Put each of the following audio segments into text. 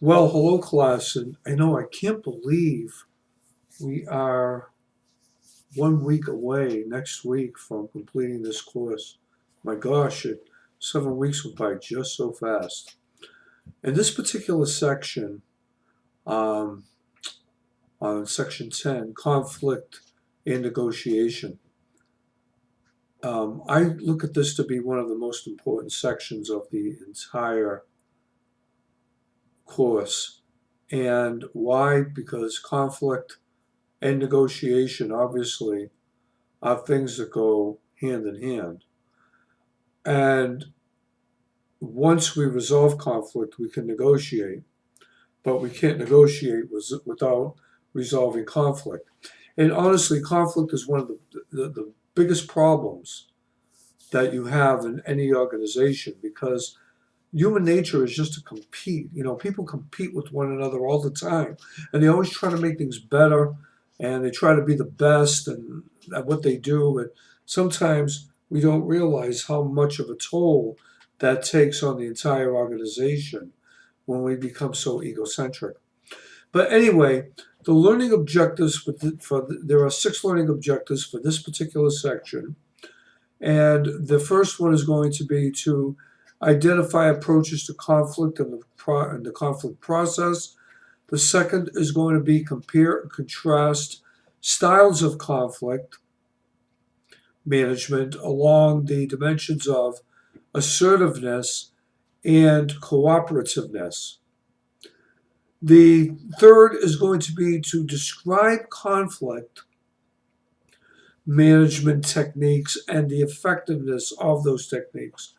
Well, hello, class, and I know I can't believe we are 1 week away next week from completing this course. My gosh, 7 weeks went by just so fast. In this particular section, um, on section 10, conflict and negotiation, I look at this to be one of the most important sections of the entire course. And why? Because conflict and negotiation, obviously, are things that go hand in hand. And once we resolve conflict, we can negotiate, but we can't negotiate without resolving conflict. And honestly, conflict is one of the biggest problems that you have in any organization because human nature is just to compete. You know, people compete with one another all the time, and they always try to make things better, and they try to be the best and at what they do. And sometimes we don't realize how much of a toll that takes on the entire organization when we become so egocentric. But anyway, the learning objectives there are 6 learning objectives for this particular section. And the first one is going to be to identify approaches to conflict and the conflict process. The second is going to be compare and contrast styles of conflict management along the dimensions of assertiveness and cooperativeness. The third is going to be to describe conflict management techniques and the effectiveness of those techniques.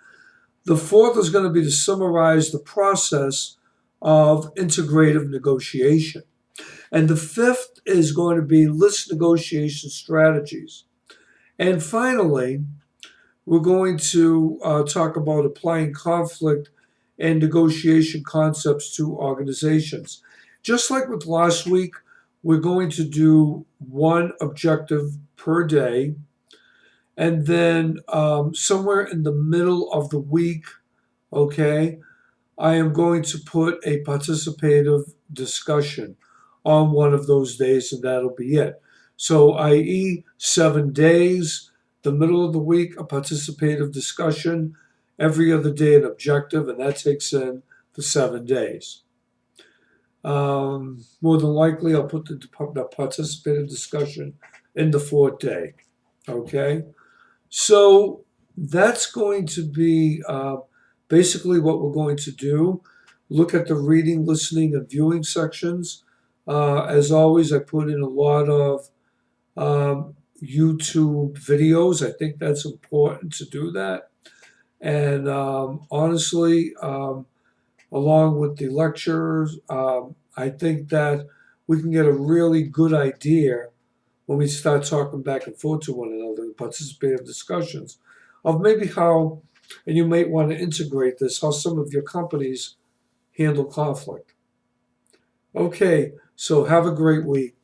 The fourth is going to be to summarize the process of integrative negotiation. And the fifth is going to be list negotiation strategies. And finally, we're going to talk about applying conflict and negotiation concepts to organizations. Just like with last week, we're going to do one objective per day. And then somewhere in the middle of the week, okay, I am going to put a participative discussion on one of those days, and that'll be it. So, i.e., 7 days, the middle of the week, a participative discussion, every other day, an objective, and that takes in the 7 days. More than likely, I'll put the participative discussion in the fourth day. Okay? So, that's going to be basically what we're going to do. Look at the reading, listening, and viewing sections. As always, I put in a lot of YouTube videos. I think that's important to do that. And honestly, along with the lectures, I think that we can get a really good idea when we start talking back and forth to one another in participative discussions of maybe how, and you might want to integrate this, how some of your companies handle conflict. Okay, so have a great week.